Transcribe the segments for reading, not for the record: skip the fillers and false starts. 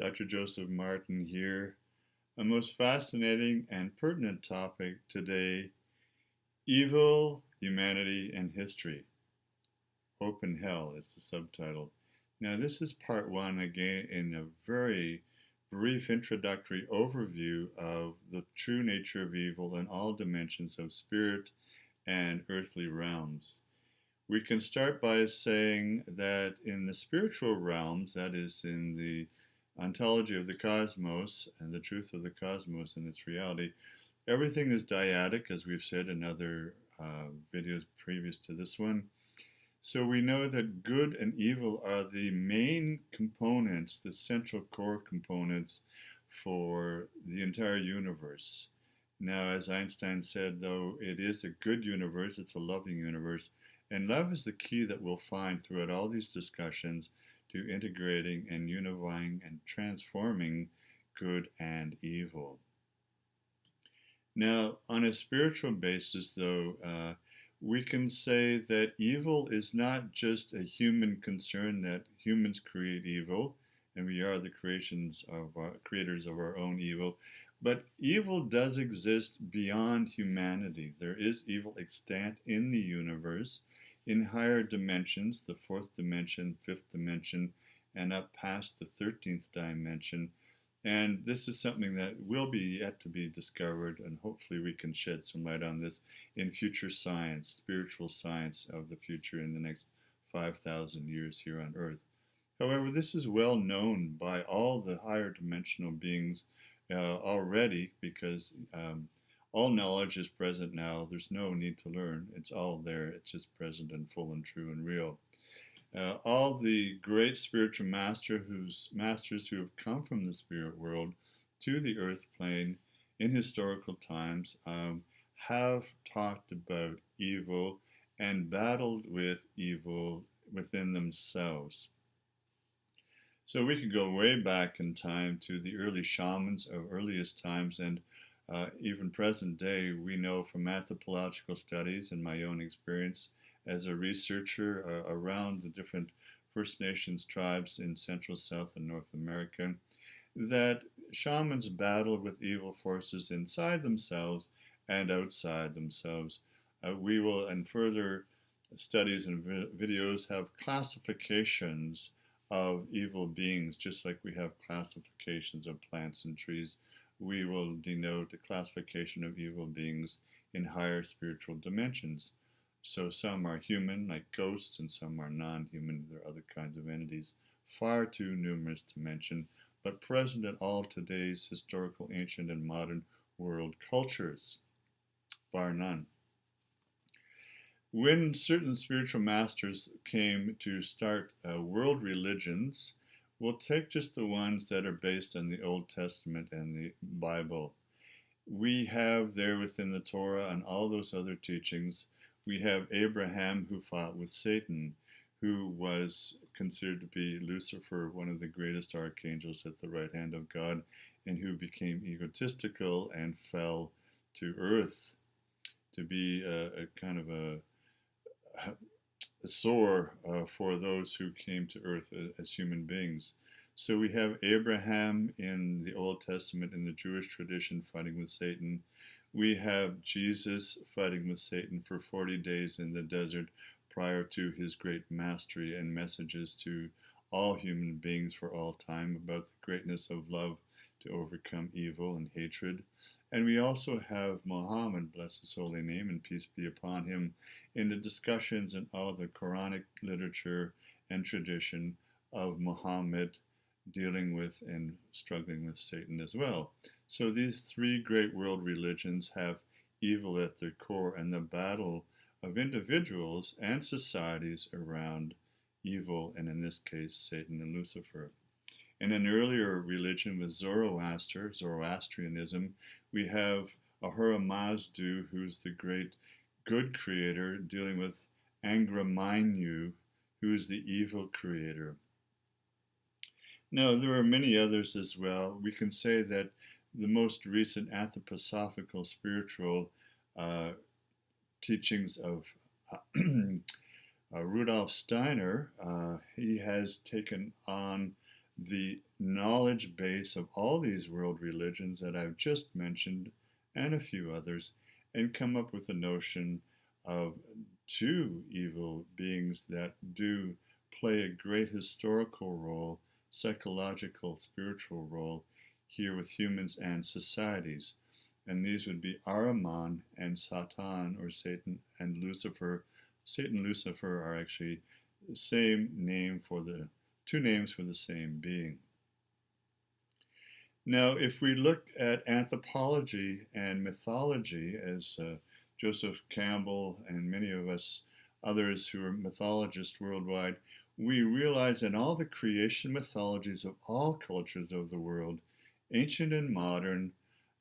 Dr. Joseph Martin here. A most fascinating and pertinent topic today: evil, humanity, and history. Hope and Hell is the subtitle. Now, this is part one, again, in a very brief introductory overview of the true nature of evil in all dimensions of spirit and earthly realms. We can start by saying that in the spiritual realms, that is, in the ontology of the cosmos and the truth of the cosmos and its reality, everything is dyadic, as we've said in other videos previous to this one. So we know that good and evil are the main components, the central core components for the entire universe. Now, as Einstein said, though, it is a good universe, it's a loving universe, and love is the key that we'll find throughout all these discussions to integrating and unifying and transforming good and evil. Now, on a spiritual basis, though, we can say that evil is not just a human concern, that humans create evil, and we are the creators of our own evil. But evil does exist beyond humanity. There is evil extant in the universe, in higher dimensions, the fourth dimension, fifth dimension, and up past the 13th dimension. And this is something that will be yet to be discovered, and hopefully we can shed some light on this in future science, spiritual science of the future in the next 5,000 years here on Earth. However, this is well known by all the higher dimensional beings already, because all knowledge is present now. There's no need to learn. It's all there. It's just present and full and true and real. All the great spiritual masters who have come from the spirit world to the earth plane in historical times have talked about evil and battled with evil within themselves. So we could go way back in time to the early shamans of earliest times, and even present day. We know from anthropological studies and my own experience as a researcher around the different First Nations tribes in Central, South, and North America, that shamans battle with evil forces inside themselves and outside themselves. We will, in further studies and videos, have classifications of evil beings, just like we have classifications of plants and trees. We will denote a classification of evil beings in higher spiritual dimensions. So some are human, like ghosts, and some are non-human. There are other kinds of entities, far too numerous to mention, but present in all today's historical, ancient, and modern world cultures, bar none. When certain spiritual masters came to start world religions, we'll take just the ones that are based on the Old Testament and the Bible. We have there within the Torah and all those other teachings, we have Abraham who fought with Satan, who was considered to be Lucifer, one of the greatest archangels at the right hand of God, and who became egotistical and fell to earth to be a kind of a sore for those who came to earth as human beings. So we have Abraham in the Old Testament in the Jewish tradition fighting with Satan. We have Jesus fighting with Satan for 40 days in the desert prior to his great mastery and messages to all human beings for all time about the greatness of love to overcome evil and hatred. And we also have Muhammad, bless his holy name and peace be upon him, in the discussions in all the Quranic literature and tradition of Muhammad dealing with and struggling with Satan as well. So these three great world religions have evil at their core, and the battle of individuals and societies around evil, and in this case, Satan and Lucifer. In an earlier religion with Zoroastrianism, we have Ahura Mazda, who's the great good creator, dealing with Angra Mainyu, who is the evil creator. Now, there are many others as well. We can say that the most recent anthroposophical spiritual teachings of Rudolf Steiner, he has taken on the knowledge base of all these world religions that I've just mentioned and a few others and come up with a notion of two evil beings that do play a great historical role, psychological, spiritual role here with humans and societies. And these would be Ahriman and Satan, or Satan and Lucifer. Satan and Lucifer are actually the same name for the two names for the same being. Now, if we look at anthropology and mythology, as Joseph Campbell and many of us others who are mythologists worldwide, we realize in all the creation mythologies of all cultures of the world, ancient and modern,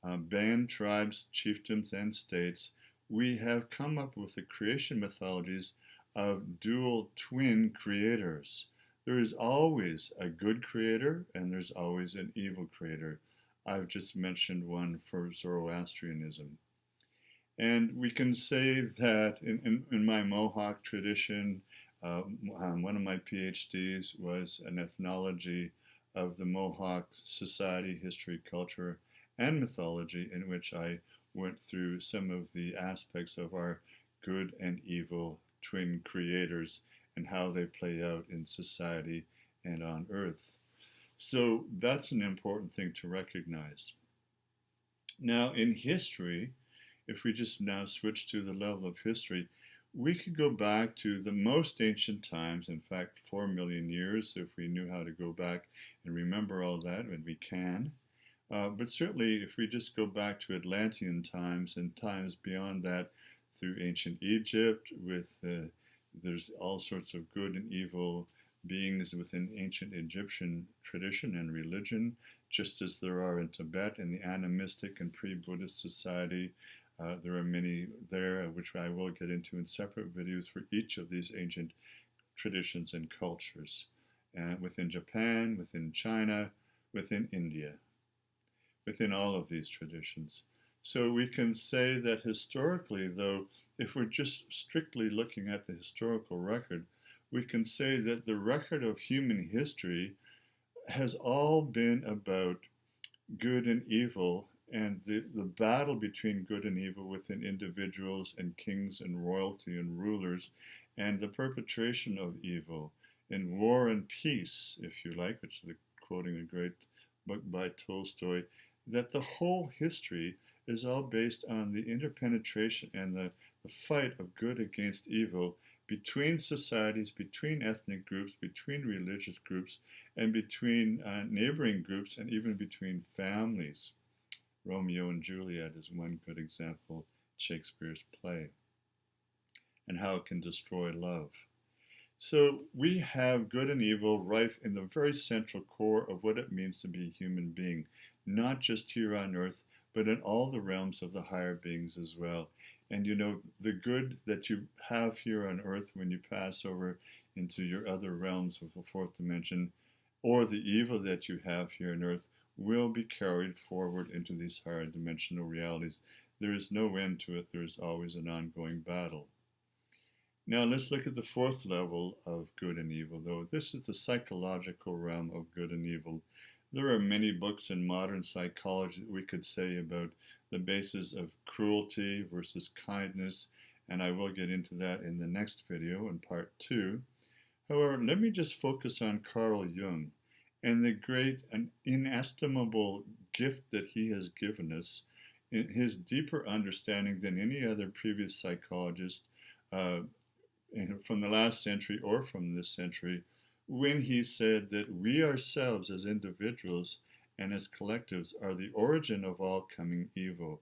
band, tribes, chiefdoms, and states, we have come up with the creation mythologies of dual twin creators. There is always a good creator and there's always an evil creator. I've just mentioned one for Zoroastrianism. And we can say that in my Mohawk tradition, one of my PhDs was an ethnology of the Mohawk society, history, culture, and mythology, in which I went through some of the aspects of our good and evil twin creators and how they play out in society and on earth. So that's an important thing to recognize. Now, in history, if we just now switch to the level of history, we could go back to the most ancient times, in fact, 4 million years, if we knew how to go back and remember all that, and we can. But certainly, if we just go back to Atlantean times and times beyond that, through ancient Egypt, with there's all sorts of good and evil beings within ancient Egyptian tradition and religion, just as there are in Tibet in the animistic and pre-Buddhist society. There are many there, which I will get into in separate videos for each of these ancient traditions and cultures. Within Japan, within China, within India, within all of these traditions. So we can say that historically, though, if we're just strictly looking at the historical record, we can say that the record of human history has all been about good and evil, and the battle between good and evil within individuals and kings and royalty and rulers, and the perpetration of evil in War and Peace, if you like, which is quoting a great book by Tolstoy, that the whole history is all based on the interpenetration and the fight of good against evil between societies, between ethnic groups, between religious groups, and between neighboring groups, and even between families. Romeo and Juliet is one good example, Shakespeare's play, and how it can destroy love. So we have good and evil rife in the very central core of what it means to be a human being, not just here on earth, but in all the realms of the higher beings as well. And you know, the good that you have here on earth when you pass over into your other realms of the fourth dimension, or the evil that you have here on earth, will be carried forward into these higher dimensional realities. There is no end to it. There is always an ongoing battle. Now let's look at the fourth level of good and evil, though. This is the psychological realm of good and evil. There are many books in modern psychology that we could say about the basis of cruelty versus kindness, and I will get into that in the next video in part 2. However, let me just focus on Carl Jung and the great and inestimable gift that he has given us in his deeper understanding than any other previous psychologist from the last century or from this century, when he said that we ourselves as individuals and as collectives are the origin of all coming evil.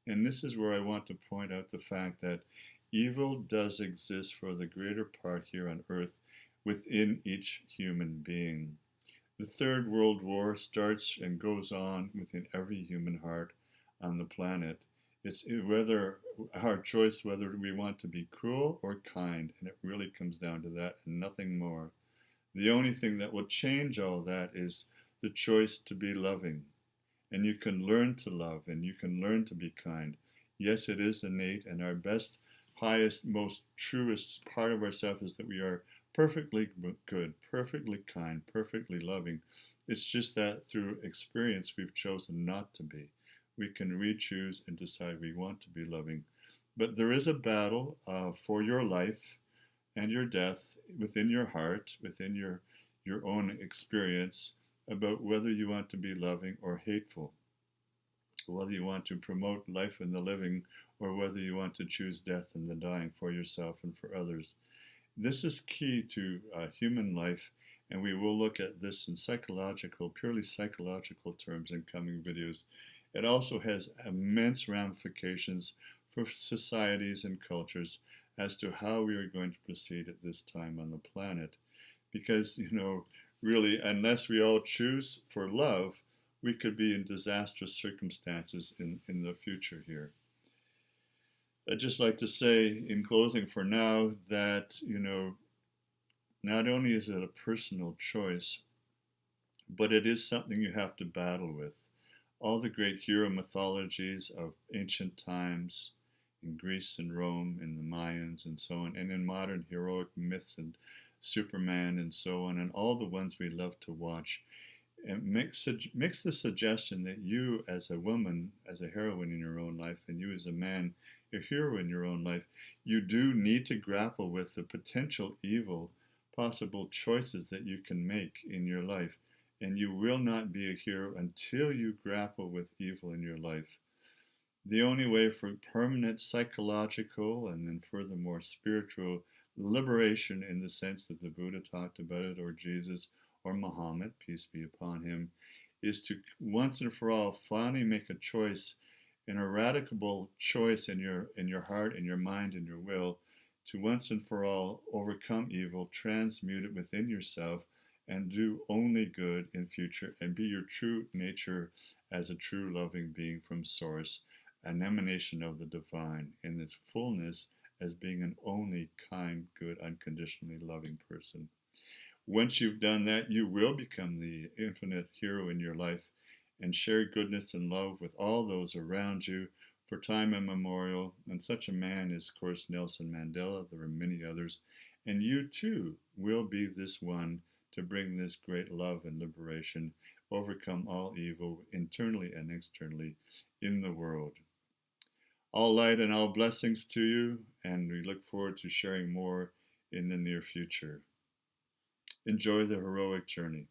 And this is where I want to point out the fact that evil does exist for the greater part here on earth within each human being. The Third World War starts and goes on within every human heart on the planet. It's whether our choice, whether we want to be cruel or kind, and it really comes down to that and nothing more. The only thing that will change all that is the choice to be loving. And you can learn to love and you can learn to be kind. Yes, it is innate, and our best, highest, most truest part of ourselves is that we are perfectly good, perfectly kind, perfectly loving. It's just that through experience we've chosen not to be. We can re-choose and decide we want to be loving. But there is a battle for your life and your death within your heart, within your own experience about whether you want to be loving or hateful, whether you want to promote life in the living or whether you want to choose death and the dying for yourself and for others. This is key to human life, and we will look at this in psychological, purely psychological terms in coming videos. It also has immense ramifications for societies and cultures as to how we are going to proceed at this time on the planet. Because, really, unless we all choose for love, we could be in disastrous circumstances in the future here. I'd just like to say in closing for now that, not only is it a personal choice, but it is something you have to battle with. All the great hero mythologies of ancient times in Greece and Rome and the Mayans and so on, and in modern heroic myths and Superman and so on, and all the ones we love to watch, and makes the suggestion that you as a woman, as a heroine in your own life, and you as a man, a hero in your own life, you do need to grapple with the potential evil, possible choices that you can make in your life. And you will not be a hero until you grapple with evil in your life. The only way for permanent psychological and then furthermore spiritual liberation, in the sense that the Buddha talked about it, or Jesus, or Muhammad, peace be upon him, is to once and for all finally make a choice, an eradicable choice in your heart, in your mind, in your will, to once and for all overcome evil, transmute it within yourself, and do only good in future, and be your true nature as a true loving being from source, an emanation of the divine in its fullness as being an only kind, good, unconditionally loving person. Once you've done that, you will become the infinite hero in your life and share goodness and love with all those around you for time immemorial. And such a man is, of course, Nelson Mandela. There are many others. And you too will be this one to bring this great love and liberation, overcome all evil internally and externally in the world. All light and all blessings to you, and we look forward to sharing more in the near future. Enjoy the heroic journey.